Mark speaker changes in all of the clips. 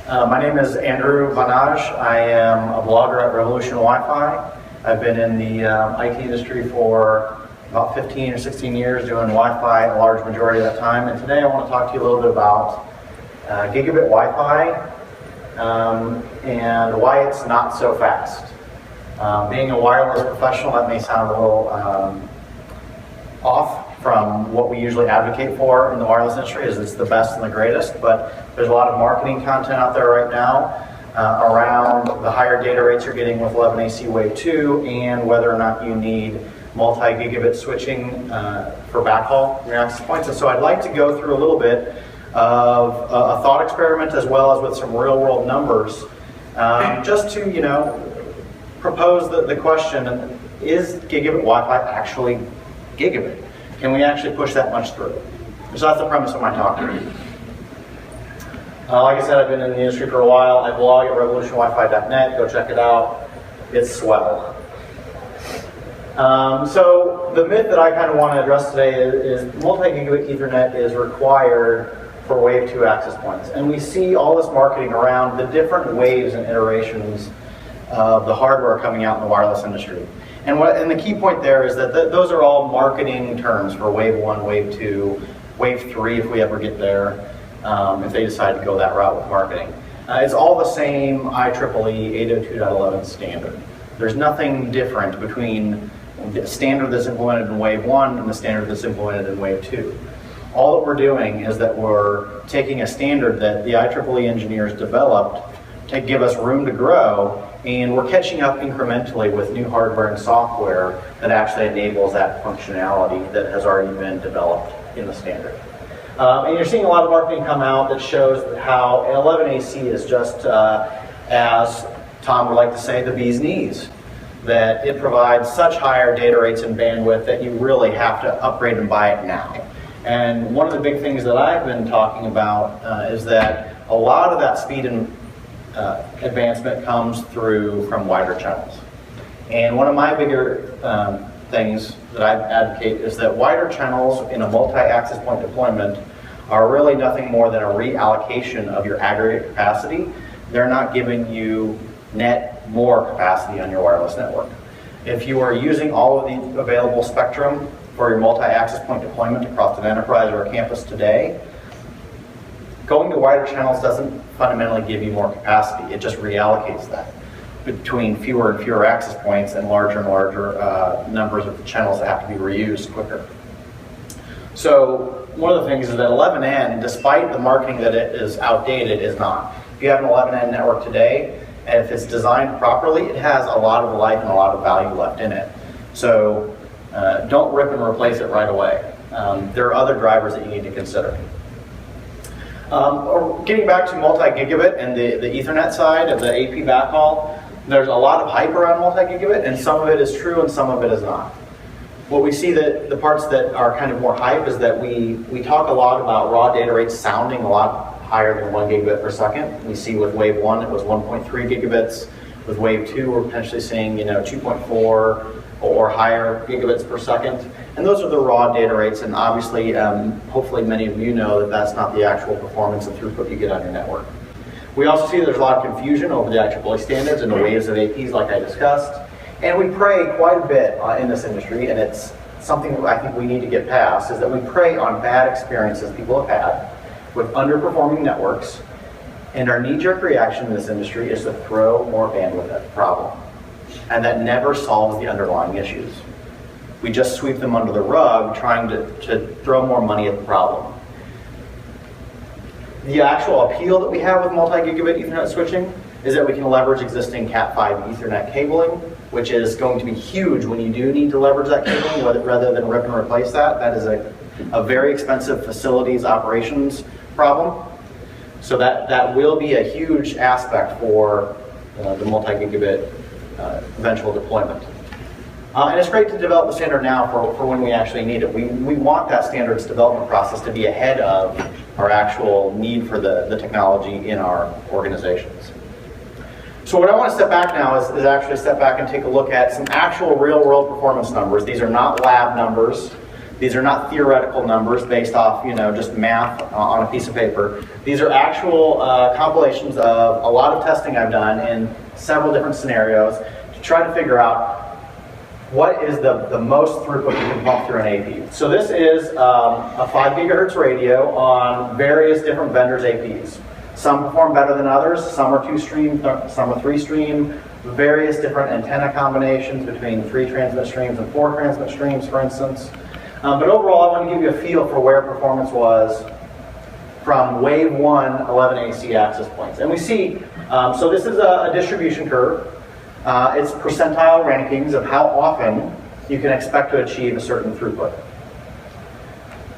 Speaker 1: My name is Andrew Nagy. I am a blogger at Revolution Wi-Fi. I've been in the IT industry for about 15 or 16 years doing Wi-Fi a large majority of that time. And today I want to talk to you a little bit about Gigabit Wi-Fi and why it's not so fast. Being a wireless professional, that may sound a little off from what we usually advocate for in the wireless industry, is it's the best and the greatest, but there's a lot of marketing content out there right now around the higher data rates you're getting with 11AC Wave 2 and whether or not you need multi-gigabit switching for backhaul in your access points. And so I'd like to go through a little bit of a thought experiment as well as with some real-world numbers just to, propose the question, is Gigabit Wi-Fi actually gigabit? Can we actually push that much through? So that's the premise of my talk. Like I said, I've been in the industry for a while. I blog at revolutionwifi.net. Go check it out. It's swell. So the myth that I kind of want to address today is multi-gigabit Ethernet is required for Wave 2 access points. And we see all this marketing around the different waves and iterations of the hardware coming out in the wireless industry. And the key point there is that those are all marketing terms for Wave 1, Wave 2, Wave 3 if we ever get there, if they decide to go that route with marketing. It's all the same IEEE 802.11 standard. There's nothing different between the standard that's implemented in Wave 1 and the standard that's implemented in Wave 2. All that we're doing is that we're taking a standard that the IEEE engineers developed to give us room to grow, and we're catching up incrementally with new hardware and software that actually enables that functionality that has already been developed in the standard. And you're seeing a lot of marketing come out that shows how 11AC is just, as Tom would like to say, the bee's knees. That it provides such higher data rates and bandwidth that you really have to upgrade and buy it now. And one of the big things that I've been talking about is that a lot of that speed and advancement comes through from wider channels. And one of my bigger things that I advocate is that wider channels in a multi-access point deployment are really nothing more than a reallocation of your aggregate capacity. They're not giving you net more capacity on your wireless network. If you are using all of the available spectrum for your multi-access point deployment across an enterprise or a campus today, going to wider channels doesn't fundamentally give you more capacity. It just reallocates that between fewer and fewer access points and larger numbers of channels that have to be reused quicker. So one of the things is that 11N, despite the marketing that it is outdated, is not. If you have an 11N network today, and if it's designed properly, it has a lot of life and a lot of value left in it. So don't rip and replace it right away. There are other drivers that you need to consider. Getting back to multi-gigabit and the Ethernet side of the AP backhaul, there's a lot of hype around multi-gigabit, and some of it is true and some of it is not. What we see that the parts that are kind of more hype is that we talk a lot about raw data rates sounding a lot higher than 1 gigabit per second. We see with Wave 1 it was 1.3 gigabits. With Wave 2 we're potentially seeing 2.4 or higher gigabits per second. And those are the raw data rates, and obviously, hopefully many of you know that that's not the actual performance and throughput you get on your network. We also see there's a lot of confusion over the IEEE standards and the waves of APs like I discussed. And we prey quite a bit in this industry, and it's something I think we need to get past, is that we prey on bad experiences people have had with underperforming networks, and our knee-jerk reaction in this industry is to throw more bandwidth at the problem. And that never solves the underlying issues. We just sweep them under the rug trying to throw more money at the problem. The actual appeal that we have with multi-gigabit Ethernet switching is that we can leverage existing Cat5 Ethernet cabling, which is going to be huge when you do need to leverage that cabling rather than rip and replace that. That is a very expensive facilities operations problem. So that will be a huge aspect for the multi-gigabit eventual deployment. And it's great to develop the standard now for when we actually need it. We want that standards development process to be ahead of our actual need for the technology in our organizations. So what I want to step back now is actually step back and take a look at some actual real-world performance numbers. These are not lab numbers. These are not theoretical numbers based off, just math on a piece of paper. These are actual compilations of a lot of testing I've done in several different scenarios to try to figure out what is the most throughput you can pump through an AP. So this is a 5 gigahertz radio on various different vendors' APs. Some perform better than others. Some are 2-stream, some are 3-stream. Various different antenna combinations between 3 transmit streams and 4 transmit streams, for instance. But overall, I want to give you a feel for where performance was from wave 1 11 AC access points. And we see, so this is a distribution curve. It's percentile rankings of how often you can expect to achieve a certain throughput.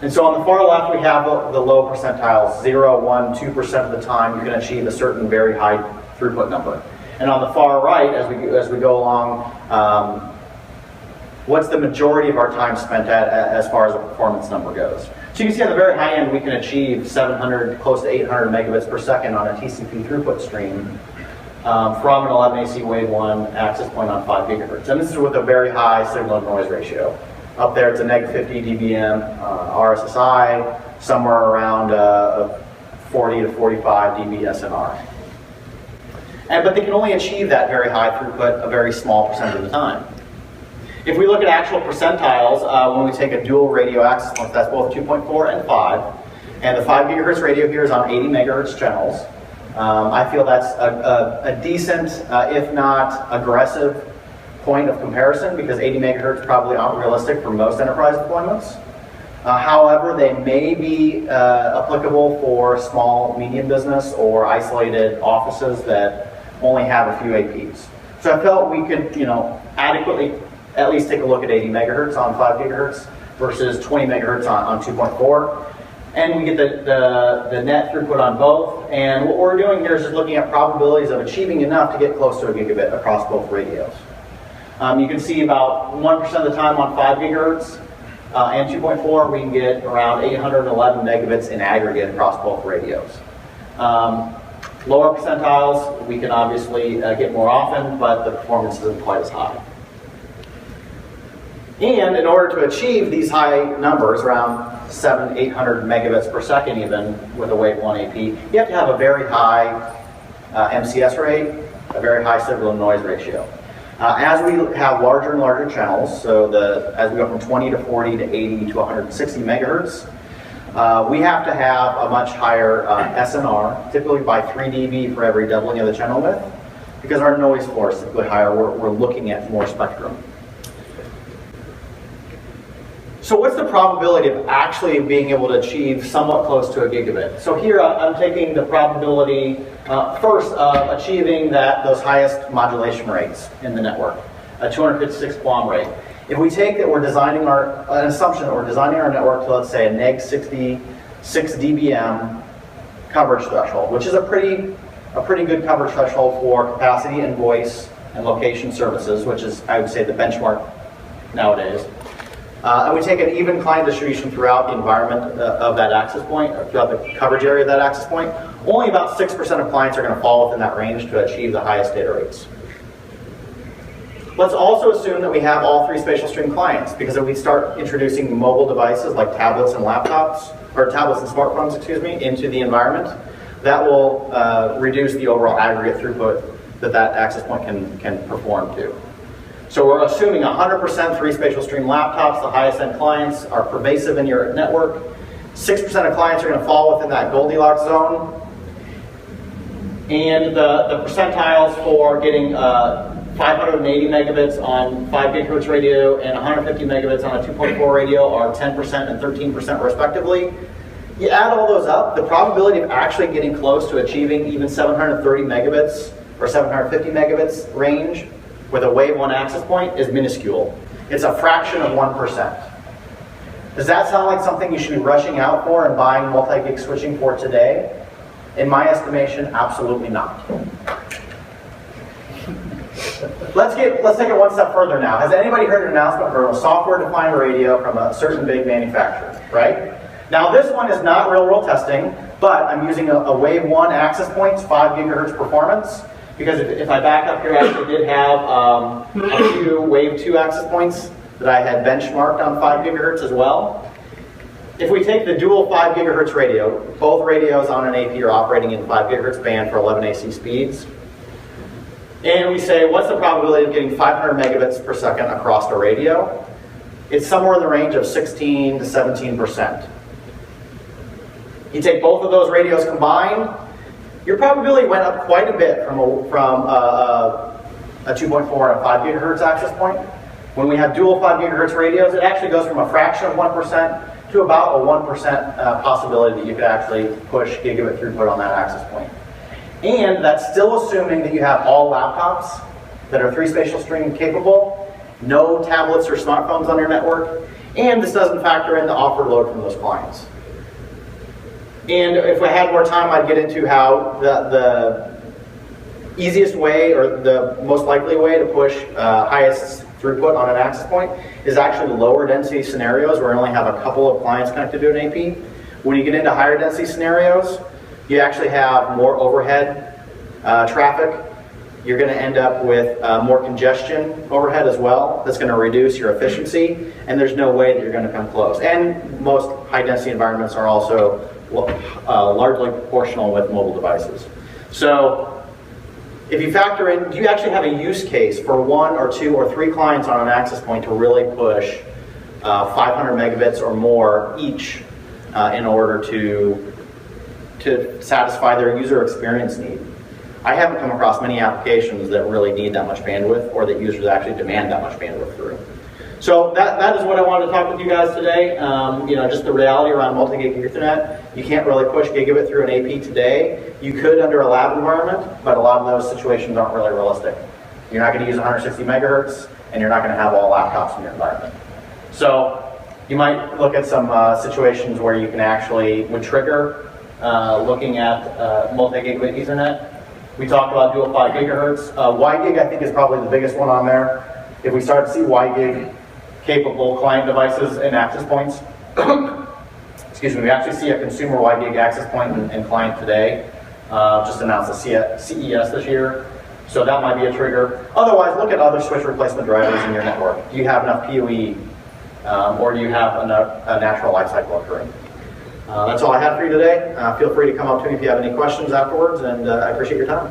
Speaker 1: And so on the far left, we have the low percentiles, 0, 1, 2% of the time you can achieve a certain very high throughput number. And on the far right, as we go along, what's the majority of our time spent at as far as a performance number goes. So you can see on the very high end, we can achieve 700, close to 800 megabits per second on a TCP throughput stream from an 11 AC wave 1 access point on 5 gigahertz. And this is with a very high signal to noise ratio. Up there, it's a negative 50 dBm RSSI, somewhere around 40 to 45 dB SNR. But they can only achieve that very high throughput a very small percent of the time. If we look at actual percentiles, when we take a dual radio access point, that's both 2.4 and 5, and the 5 gigahertz radio here is on 80 megahertz channels. I feel that's a decent, if not aggressive, point of comparison, because 80 megahertz probably aren't realistic for most enterprise deployments. However, they may be applicable for small, medium business or isolated offices that only have a few APs. So I felt we could, adequately at least take a look at 80 megahertz on 5 gigahertz versus 20 megahertz on 2.4. And we get the net throughput on both. And what we're doing here is just looking at probabilities of achieving enough to get close to a gigabit across both radios. You can see about 1% of the time on 5 gigahertz and 2.4, we can get around 811 megabits in aggregate across both radios. Lower percentiles, we can obviously get more often, but the performance isn't quite as high. And in order to achieve these high numbers, around 800 megabits per second even with a wave 1 AP, you have to have a very high MCS rate, a very high signal to noise ratio. As we have larger and larger channels, so as we go from 20 to 40 to 80 to 160 megahertz, we have to have a much higher SNR, typically by 3 dB for every doubling of the channel width, because our noise floor is typically higher. We're looking at more spectrum. So what's the probability of actually being able to achieve somewhat close to a gigabit? So here I'm taking the probability first of achieving those highest modulation rates in the network, a 256 QAM rate. If we take that we're designing an assumption that we're designing our network to, let's say, a neg 66 dBm coverage threshold, which is a pretty good coverage threshold for capacity and voice and location services, which is, I would say, the benchmark nowadays. And we take an even client distribution throughout the environment of that access point, or throughout the coverage area of that access point. Only about 6% of clients are going to fall within that range to achieve the highest data rates. Let's also assume that we have all 3 spatial stream clients, because if we start introducing mobile devices like tablets and laptops, or tablets and smartphones, into the environment, that will reduce the overall aggregate throughput that access point can perform to. So we're assuming 100% 3 spatial stream laptops, the highest end clients, are pervasive in your network. 6% of clients are going to fall within that Goldilocks zone. And the percentiles for getting 580 megabits on 5 gigahertz radio and 150 megabits on a 2.4 radio are 10% and 13% respectively. You add all those up, the probability of actually getting close to achieving even 730 megabits or 750 megabits range with a wave 1 access point is minuscule. It's a fraction of 1%. Does that sound like something you should be rushing out for and buying multi-gig switching for today? In my estimation, absolutely not. Let's take it one step further now. Has anybody heard an announcement for a software-defined radio from a certain big manufacturer, right? Now this one is not real-world testing, but I'm using a wave 1 access points, 5 gigahertz performance, because if I back up here, I actually did have a few wave 2 access points that I had benchmarked on 5 gigahertz as well. If we take the dual 5 gigahertz radio, both radios on an AP are operating in 5 gigahertz band for 11 AC speeds. And we say, what's the probability of getting 500 megabits per second across the radio? It's somewhere in the range of 16 to 17%. You take both of those radios combined, your probability went up quite a bit from a 2.4 and a 5 gigahertz access point. When we have dual 5 gigahertz radios, it actually goes from a fraction of 1% to about a 1% possibility that you could actually push gigabit throughput on that access point. And that's still assuming that you have all laptops that are 3 spatial stream capable, no tablets or smartphones on your network, and this doesn't factor in the offered load from those clients. And if I had more time, I'd get into how the easiest way or the most likely way to push highest throughput on an access point is actually lower density scenarios where you only have a couple of clients connected to an AP. When you get into higher density scenarios, you actually have more overhead traffic. You're going to end up with more congestion overhead as well. That's going to reduce your efficiency, and there's no way that you're going to come close. And most high density environments are also largely proportional with mobile devices. So if you factor in, do you actually have a use case for 1 or 2 or 3 clients on an access point to really push 500 megabits or more each in order to satisfy their user experience need? I haven't come across many applications that really need that much bandwidth or that users actually demand that much bandwidth through. So that is what I wanted to talk with you guys today. Just the reality around multi-gig Ethernet. You can't really push gigabit through an AP today. You could under a lab environment, but a lot of those situations aren't really realistic. You're not going to use 160 megahertz, and you're not going to have all laptops in your environment. So you might look at some situations where you can actually, would trigger looking at multi-gig Ethernet. We talked about dual 5 gigahertz. WiGig I think is probably the biggest one on there. If we start to see WiGig capable client devices and access points, excuse me, we actually see a consumer WiGig access point and client today. Just announced the CES this year. So that might be a trigger. Otherwise, look at other switch replacement drivers in your network. Do you have enough PoE or do you have a natural life cycle occurring? That's all I have for you today. Feel free to come up to me if you have any questions afterwards, and I appreciate your time.